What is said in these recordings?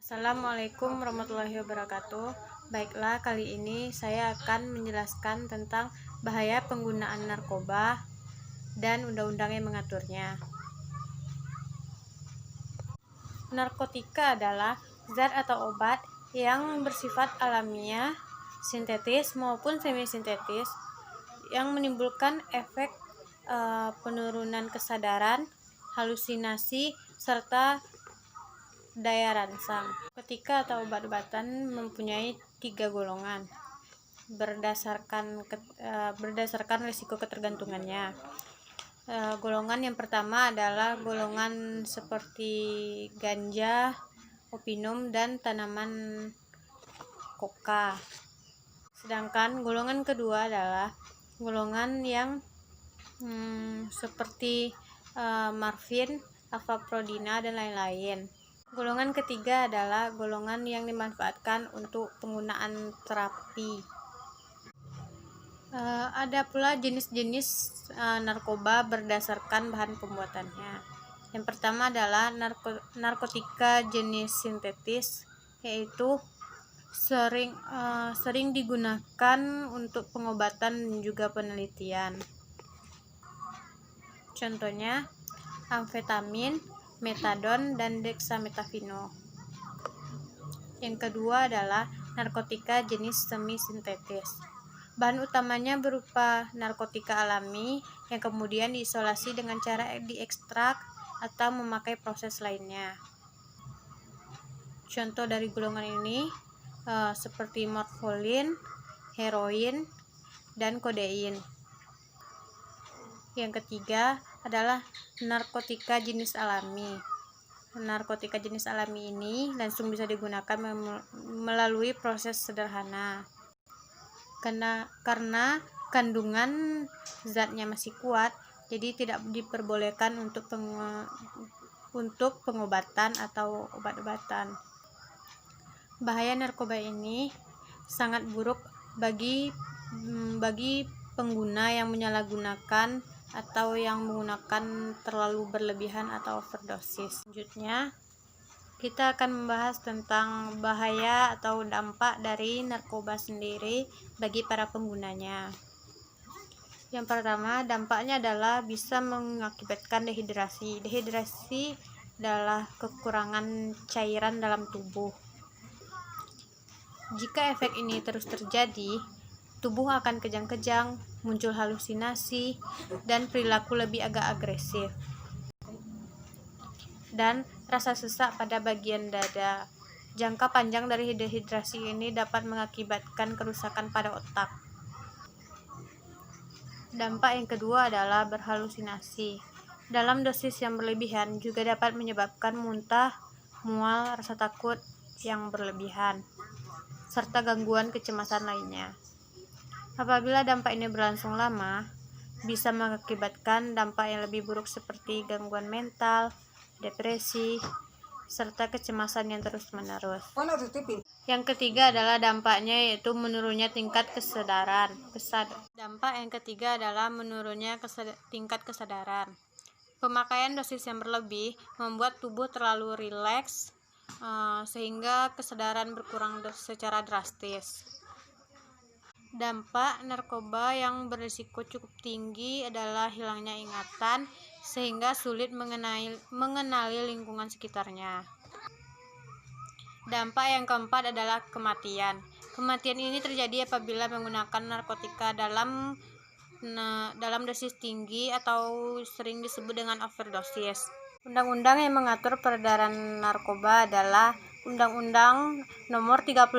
Assalamualaikum warahmatullahi wabarakatuh. Baiklah, kali ini saya akan menjelaskan tentang bahaya penggunaan narkoba dan undang-undang yang mengaturnya. Narkotika adalah zat atau obat yang bersifat alamiah, sintetis maupun semi-sintetis yang menimbulkan efek penurunan kesadaran, halusinasi, serta daya rangsang. Narkotika atau obat-obatan mempunyai 3 golongan berdasarkan risiko ketergantungannya. Golongan yang pertama adalah golongan seperti ganja, opium, dan tanaman koka. Sedangkan golongan kedua adalah golongan yang seperti morfin, alfaprodina, dan lain-lain. Golongan ketiga adalah golongan yang dimanfaatkan untuk penggunaan terapi. Ada pula jenis-jenis narkoba berdasarkan bahan pembuatannya. Yang pertama adalah narkotika jenis sintetis, yaitu sering digunakan untuk pengobatan dan juga penelitian. Contohnya amfetamin, metadon, dan dexamethasone. Yang kedua adalah narkotika jenis semi-sintetis. Bahan utamanya berupa narkotika alami yang kemudian diisolasi dengan cara diekstrak atau memakai proses lainnya. Contoh dari golongan ini seperti morfin, heroin, dan kodein. Yang ketiga adalah narkotika jenis alami. Narkotika jenis alami ini langsung bisa digunakan melalui proses sederhana. Karena kandungan zatnya masih kuat, jadi tidak diperbolehkan untuk pengobatan atau obat-obatan. Bahaya narkoba ini sangat buruk bagi pengguna yang menyalahgunakan atau yang menggunakan terlalu berlebihan atau overdosis. Selanjutnya, kita akan membahas tentang bahaya atau dampak dari narkoba sendiri bagi para penggunanya. Yang pertama, dampaknya adalah bisa mengakibatkan dehidrasi. Dehidrasi adalah kekurangan cairan dalam tubuh. Jika efek ini terus terjadi, tubuh akan kejang-kejang, muncul halusinasi, dan perilaku lebih agak agresif. Dan rasa sesak pada bagian dada. Jangka panjang dari dehidrasi ini dapat mengakibatkan kerusakan pada otak. Dampak yang kedua adalah berhalusinasi. Dalam dosis yang berlebihan juga dapat menyebabkan muntah, mual, rasa takut yang berlebihan, serta gangguan kecemasan lainnya. Apabila dampak ini berlangsung lama, bisa mengakibatkan dampak yang lebih buruk seperti gangguan mental, depresi, serta kecemasan yang terus-menerus. Yang ketiga adalah dampaknya, yaitu menurunnya tingkat kesadaran. Dampak yang ketiga adalah menurunnya tingkat kesadaran. Pemakaian dosis yang berlebih membuat tubuh terlalu rileks, sehingga kesadaran berkurang secara drastis. Dampak narkoba yang berisiko cukup tinggi adalah hilangnya ingatan, sehingga sulit mengenali lingkungan sekitarnya. Dampak yang keempat adalah kematian. Kematian ini terjadi apabila menggunakan narkotika dalam dosis tinggi atau sering disebut dengan overdosis. Undang-undang yang mengatur peredaran narkoba adalah Undang-Undang Nomor 35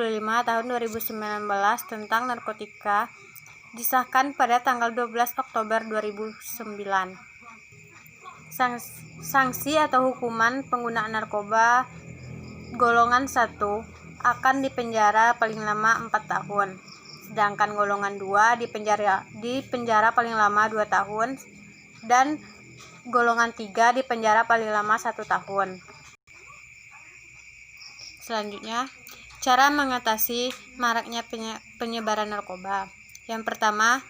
Tahun 2019 tentang narkotika, disahkan pada tanggal 12 Oktober 2009. Sanksi atau hukuman penggunaan narkoba golongan 1 akan dipenjara paling lama 4 tahun. Sedangkan golongan 2 dipenjara paling lama 2 tahun, dan golongan 3 dipenjara paling lama 1 tahun. Selanjutnya, cara mengatasi maraknya penyebaran narkoba. Yang pertama,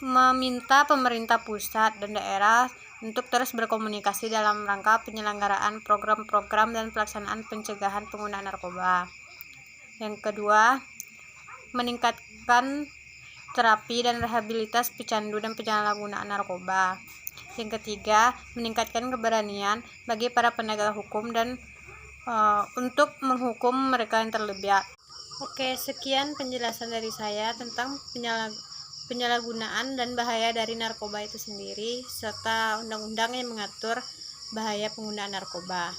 meminta pemerintah pusat dan daerah untuk terus berkomunikasi dalam rangka penyelenggaraan program-program dan pelaksanaan pencegahan penggunaan narkoba. Yang kedua, meningkatkan terapi dan rehabilitas pecandu dan penyalahgunaan narkoba. Yang ketiga, meningkatkan keberanian bagi para penegak hukum dan untuk menghukum mereka yang terlibat. Oke, sekian penjelasan dari saya tentang penyalahgunaan dan bahaya dari narkoba itu sendiri, serta undang-undang yang mengatur bahaya penggunaan narkoba.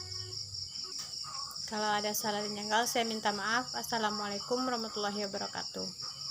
Kalau ada salah dan janggal, saya minta maaf. Assalamualaikum warahmatullahi wabarakatuh.